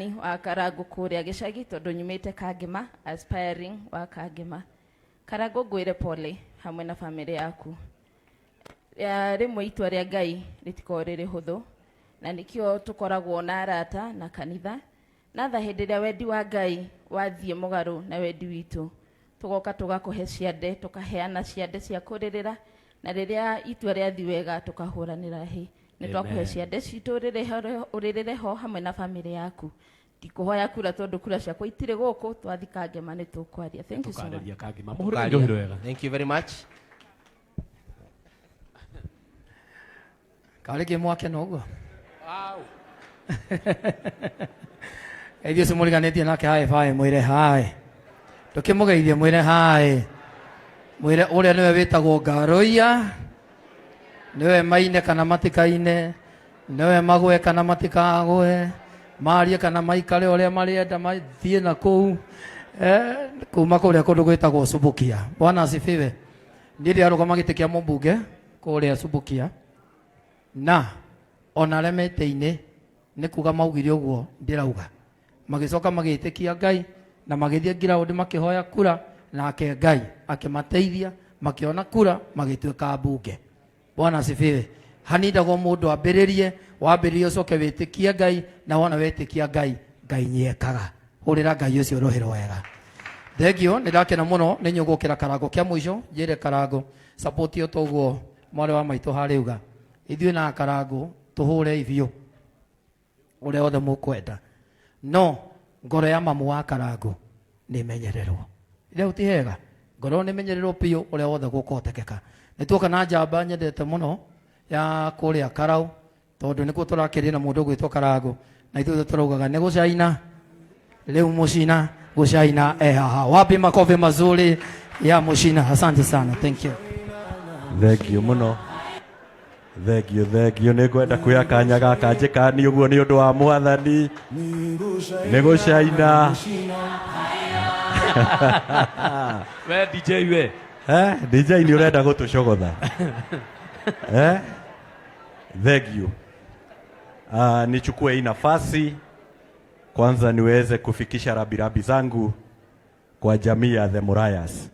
wa Karago kuria gicagi tondu nyumite Kangema, aspiring wa Kangema. Karago ngwire pole hamwe na family yaku. Rimwe itua ria Ngai ritiko riri huthu na nikio tukoragwo na arata na kanitha na tha hindi ria wendi wa Ngai wathie mugaru na wendi witu tugoka tugakuhe ciande tukaheana ciande cia kuririra na riria itua ria thi wega tukahuranira hi ni twakuhe ciande citu uririre ho hamwe na family yaku ndikuhoya kura tondu kura ciakwa itire guku twathi Kangema ni tukwaria. Thank you so much. Thank you very much. Kaleke mwake nogo. Wow. Edio se muriganetie nake hai vai mwire hai. Tukimugeithie mwire hai. Mwire uria niwe witagwo Ngaroia. Niwe maine kana matikaine. Niwe magwe kana matikagwe. Marie kana maikare uria marienda mathie na kuu. Kuma kuria kundu gwitagwo Subukia. Bwana asifiwe. Ndiri arugama giti kia mumbunge kuria Subukia. Na ona remeteine ni kuga maugire uguo ndirauga magicoka magitikia Ngai na magithie ground makihoya kura nake Ngai akimateithia makiona kura magituika mbunge. Bwana asifiwe. Hanindagwo mundu ambiririe wambiririe ucoke witikie Ngai na wona witikia Ngai Ngai niekaga urira Ngai ucio rohero wega. Thegio nirakena muno ni nyugukira Karago kia mwisho njire Karago support yo toguo mwari wa maitu hariuga ithuĩ na Karago tuhure ivio uria othe mukwenda no ngoro ya mamu wa Karago ni menyererwo ire utihega ngoro ni menyererwo pio uria othe gukotekeka nituoka na njamba nyendete muno ya kuria Karau tondu nikuo turakiria na mundu gwitwo Karago na ithuĩ turugaga ni gucaina leo mucina gucaina haha wapi makofi mazuri ya mucina. Asante sana. Thank you. Thank you muno. Thegio nĩ ngwenda kuoya kanya gaka njĩkani ũguo nĩ ũndũ wa Mwathani nĩ gũcaina we DJ we DJ nĩ ũrenda gũtũcogotha thegio. Nichukue hii nafasi kwanza niweze kufikisha rabirabi zangu kwa jamii ya The Murayas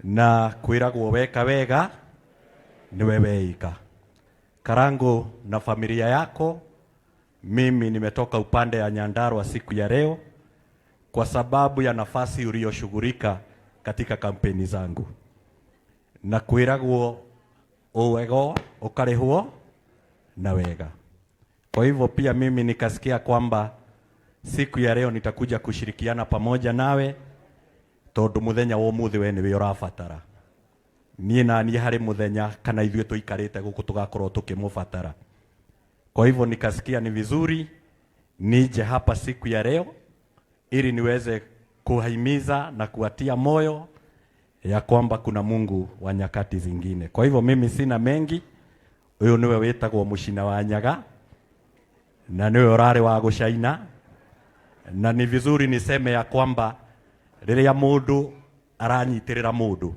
na kwĩragwo weka wega ni wewe ika Karango na familia yako. Mimi nimetoka upande ya Nyandarua siku ya leo kwa sababu ya nafasi uliyoshughulika katika kampeni zangu na kwĩragwo uwego ukarĩhwo na wega. Kwa hivyo pia mimi nikasikia kwamba siku ya leo nitakuja kushirikiana pamoja nawe tondu muthenya wa umuthi we niwe urabatara niĩ na niĩ harĩ muthenya kana ithuĩ tuikarĩte gũkũ tugakorwo tukĩmũbatara. Kwa hivyo nikasikia ni vizuri nije hapa siku ya leo ili niweze kuhimiza na kuwatia moyo ya kwamba kuna Mungu wa nyakati zingine. Kwa hivyo mimi sina mengi. Uyu niwe witagwo Mucina wa Nyaga na niwe urari wa gucaina na ni vizuri niseme ya kwamba rĩrĩa mundu aranyitirira mundu.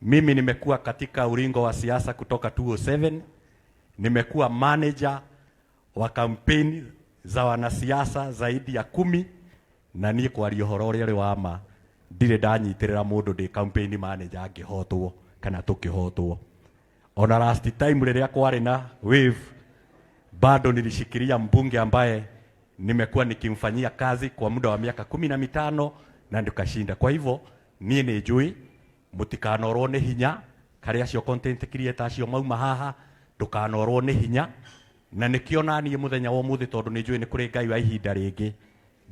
Mimi nimekuwa katika ulingo wa siasa kutoka 2007. Nimekuwa manager wa kampeni za wanasiasa zaidi ya 10 na niĩ kwaria ũhoro ũrĩa wa ma ndirĩ ndanyitirĩra mũndũ ndĩ campaign manager angĩhotwo kana tũkĩhotwo. Ona last time rĩrĩa kwarĩ na wave bado nilishikilia mbunge ambaye nimekuwa nikimfanyia kazi kwa muda wa miaka 15 na ndikashinda. Kwa hivyo niĩ nĩ njui mutikanorwo ni hinya kari acio content creator acio mauma haha ndukanorwo ni hinya na nikiona niĩ muthenya wa umuthi tondu ni njui ni kuri Ngai wa ihinda ringi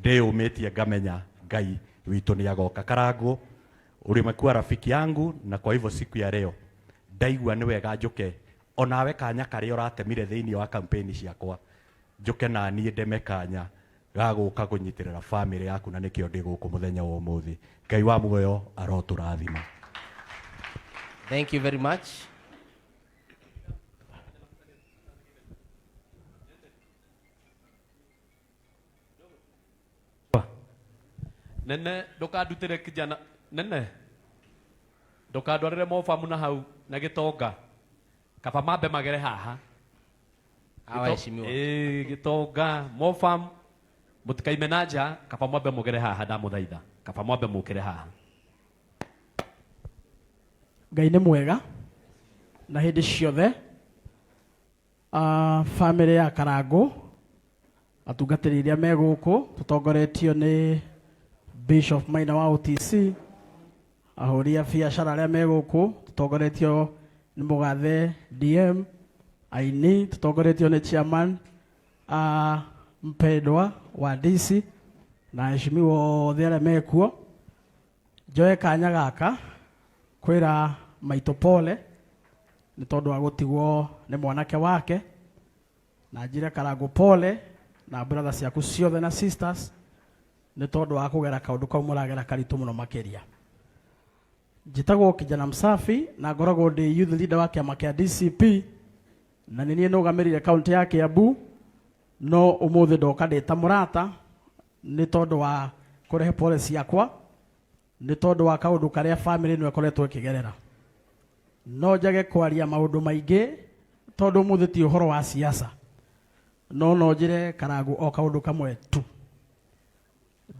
ndĩyũmĩtie ngamenya Ngai witũ ni agoka. Karango ulimekuwa rafiki yangu na kwa hivyo siku ya leo ndaigua ni wega njuke onawe kanya kari ũratemire thĩinĩ wa kampeni ciakwa njuke na niĩ ndeme kanya gagũka kũnyitirĩra family yaku na nĩkĩo ndĩ gũkũ muthenya wa umuthi. Ngai wa muoyo arotũrathima. Thank you very much. Nene ndukandutire kijana nene ndukandwarire mofamu na hau na gitonga kaba mambe magere haha Awaheshimiwa. Gitonga mofam Mutikaimena kaba mwambe mugere haha ndamuthaitha. Kaba mwambe mukire haha. Ngai nĩ mwega na hĩndĩ ciothe. Family ya Karangu atungatĩri iria me gũkũ tutongoretio nĩ Bishop Maina wa OTC, ahũri a biacara arĩa me gũkũ tutongoretio nĩ mũgathe DM, aini tutongoretio nĩ chairman mpendwa wa DC na heshimiwa othe arĩa mekuo. Njoe kanya gaka kwĩra maitũ pole nĩ tondũ wa gũtigwo nĩ mwanake wake, na njĩre Karangu pole na brother ciaku ciothe na sisters nĩ tondũ wa kũgera kaũndũ kau mũragera karitũ mũno makĩria. Njĩtagwo kijana msafi na ngoragwo ndĩ youth leader wa kĩama kĩa DCP na nĩ niĩ nũgamĩrĩire kaunti ya Kiambu, no ũmũthĩ ndoka ndĩ ta mũrata nĩ tondũ wa kũrehe pole ciakwa, nĩ tondũ wa kaũndũ karĩa family ĩno ĩkoretwo ĩkĩgerera. No njage kwaria maũndũ maingĩ tondũ ũmũthĩ ti ũhoro wa siasa, no njĩre Karangu o kaũndũ kamwe tu.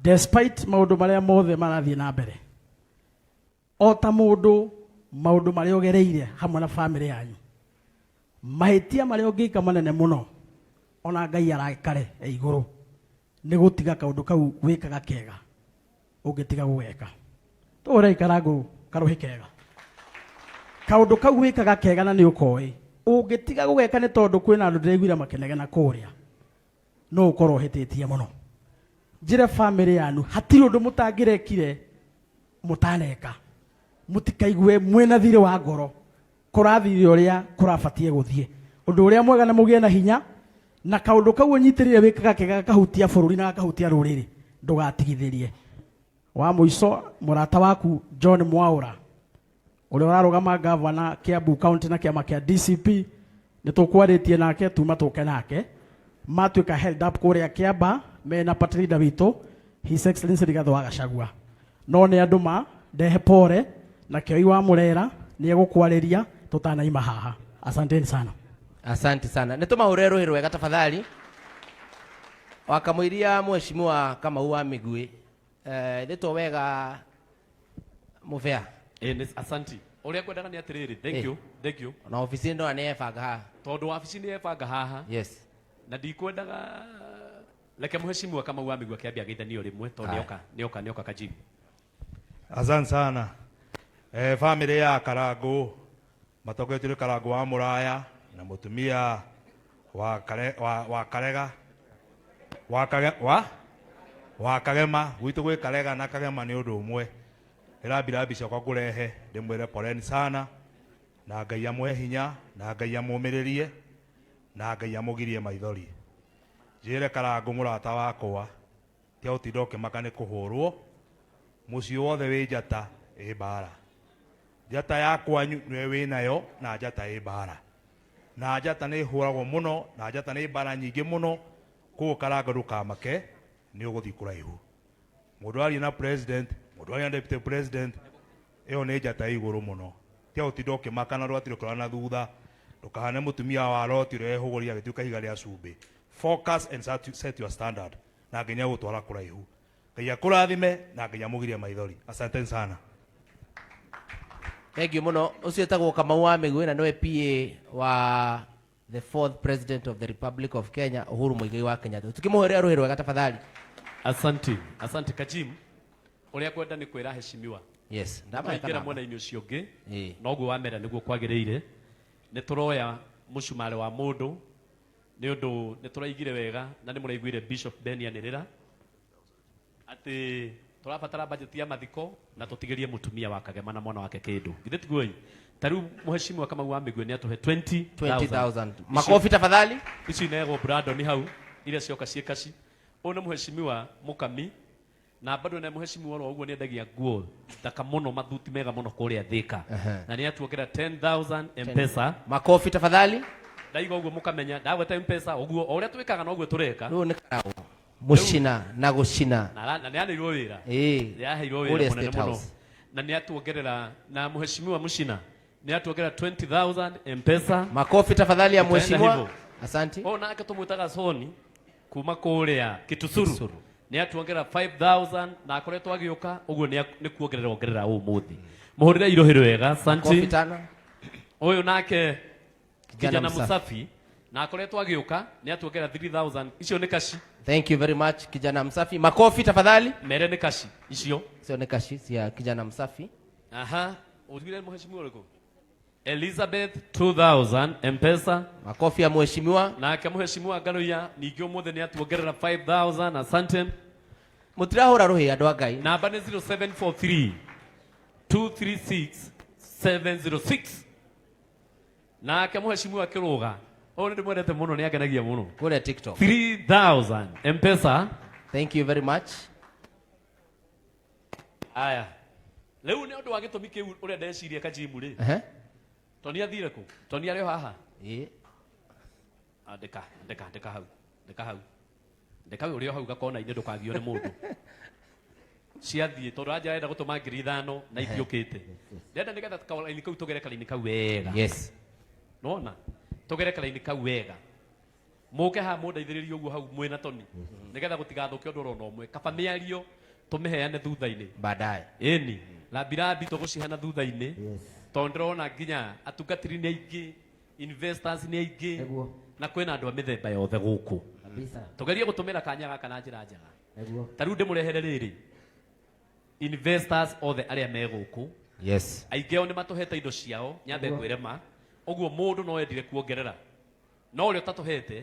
Despite maũndũ marĩa mothe marathiĩ na mbere, o ta mũndũ maũndũ marĩa ũgereire hamwe na family yanyu, mahĩtia marĩa ũngĩka manene mũno ona Ngai arakare igũrũ nĩ gũtiga kaũndũ kau wĩkaga kega ũngĩtiga gũgeka. Tũũrei Karangu karũhi kega, kaũndũ kau wĩkaga kega na nĩ ũkoĩ ũngĩtiga gũgeka nĩ tondũ kwĩna andũ ndĩraiguire makĩnegena kũrĩa, no ũkorwo ũhĩtĩtie mũno. Njĩre family yanyu hatirĩ ũndũ mũtangĩrekire mũtaneka, mũtikaigue mwĩna thirĩ wa ngoro, kũrathire ũrĩa kũrabatie gũthiĩ. Ũndũ ũrĩa mwega nĩ mũgĩe na hinya na kaũndũ kau ũnyitĩrĩire wĩkaga kega kahutia bũrũri na kahutia rũrĩrĩ ndũgatigithĩrie. Wa mũico mũrata waku John Mwaũra ũrĩa ũrarũgama gavana Kiambu County na kĩama kĩa DCP, nĩ tũkwarĩtie nake tuma tũke nake matuĩka held up kũrĩa Kiamba mena party leader witũ His Excellency Rigathĩ wa Gachagua. No nĩ andũ ma ndehe pore na Kĩoi wa Mũrera nĩ egũkwarĩria tũtanaima haha. Asanteni sana. Asante sana. Nĩtũmahũre rũhĩ rwega tafadhali. Wakamũiria mheshimiwa Kamau wa Migui. Nĩtũ wega mũbea. Asante. Ũrĩa kwendaga nĩ atĩrĩrĩ. Thank you. Thank you. Na ofisi ndo anayebanga haha. Tondũ wabici nĩ ebanga haha. Yes. Na ndikwendaga leke mheshimiwa Kamau wa Migui akĩambia geithanio rĩmwe tondũ nĩoka kajibu. Asante sana. Family ya Karangu matoketio Karangu wa Mũraya na mũtumia wa Karega wa Kagema gwitũ gwĩ Karega na Kagema nĩ ũndũ ũmwe. Ĩrambirabi ciakwa ngũrehe ndĩmwĩre poleni sana na Ngai amwe hinya na Ngai amũmĩrĩrie na Ngai amũgirie maithori. Njĩre Karangu mũrata wakwa ti ũtinda ũkĩmaka nĩ kũhũrwo, mũciĩ wothe wĩ njata ĩ mbara. Njata yakwanyu nĩwe wĩnayo na njata ĩ mbara, na njata nĩ hũragwo mũno na njata nĩ mbara nyingĩ mũno. Kũguo Karangu ndũkamake nĩ ũgũthiĩ kũraihu. Mũndũ aria na president, mũndũ aria na deputy president, ĩyo nĩ njata igũrũ mũno. Ti ũtinda ũkĩmaka na rwatirĩ kũrora na thutha, ndũkahane mũtumia wa Loti ũrĩa ehũgũria agĩtuĩka ihiga rĩa cumbĩ. Focus and set your standard na Ngai nĩagũtwara kũraihu. Ngai akũrathime na Ngai amũgirie maithori. Asanteni sana. Thank you muno. Ucio etagwo Kamau wa Migui na niwe PA wa the 4th President of the Republic of Kenya, Uhuru Muigai wa Kenyatta. Tukimũhũrĩra rũhĩ rwega tafadhali. Asante Kajim. Ũrĩa kwenda nĩ kwĩra heshimiwa. Yes. Ndamaingĩra mwena-inĩ ũcio ũngĩ. Noguo wamera nĩguo kwagĩrĩire. Nĩ tũroya mũcumarĩ wa mũndũ nĩ ũndũ nĩ tũraigire wega na nĩ mũraiguire Bishop Ben anĩrĩra atĩ tũrabatara budget ya mathiko na tũtigĩrie mũtumia wa Kagema na mwana wake Kĩndũ. Githĩ tiguo? Tarĩu mheshimiwa Kamau wa Migui nĩ atũhe 20,000. Makofi tafadhali. Ici inegwo Brandon hau iria cioka ciĩkaci. Ũyũ nĩ mheshimiwa Mũkami na bado nĩ mheshimiwa wa ũguo nĩ endagia nguo thaka mũno, mathuti mega mũno kũrĩa Thika. Na nĩ atuongerera 10,000 M-Pesa. Makofi tafadhali. Ndaiga ũguo mũkamenya ndagweta M-Pesa ũguo o ũrĩa twĩkaga noguo tũreka. Rĩu nĩ Karau mũcina na gũcina. Na nĩ aheirwo wĩra. Nĩ aheirwo wĩra mũnene mũno. Na nĩ atuongerera na mheshimiwa Mũcina nĩ atuongerera 20,000 M-Pesa. Makofi tafadhali ya mheshimiwa. Asante. O nake tũmwĩtaga Soni kuma kuria Kitusuru ni atuongera 5000 na akoretwo agiuka uguo ni kuongerera umuthi muhurira irohero wega asante uyu nake kijana Musafi na akoretwo agiuka ni atuongera 3000 icio ni kashi. Thank you very much kijana Msafi. Makofi tafadhali. Mere ni kashi icio sio ni kashi ya kijana Msafi. Aha, ugire mheshimiwa uriko Elizabeth 2000 M-Pesa. Makofi ya mheshimiwa. Na ke mheshimiwa Garoya ningio mothe ni atuongerera 5000 asante. Mutirahura ruhi andu a Ngai. Namba ni 0743 236 706. Na ke mheshimiwa Kiruga Ole ndimwendete muno ni agenagia muno kule TikTok 3000 M-Pesa. Thank you very much. Aya leu ne undu wa gitumi kiu uria ndeciria kajimu ri toni athire ku toni ari haha andika hau uri hau gakona inde ndukagio ni mundu ciathie tondu anja enda gutuma 5,000 na ithiukite ndenda nigetha kaulaini kau tugere kalaini kau wega. Yes, nona tugere kalaini kau wega muke ha mundeithiririe uguo hau mwina toni nigetha gutigathuke undu rona umwe kaba miario tumiheane thutha-ini baadaye eni labirabi tugucihana thutha-ini tondu rona nginya atungatiri ni aingi investors ni aingi na kwina andu a mithemba yothe guku tugerie gutumira kanya gaka na njira njega taru ndimurehere riri investors othe aria me guku. Yes, aingeo ni matuhete indo ciao nyambe kwirema uguo mundu no endire kuongerera no uri utatuhete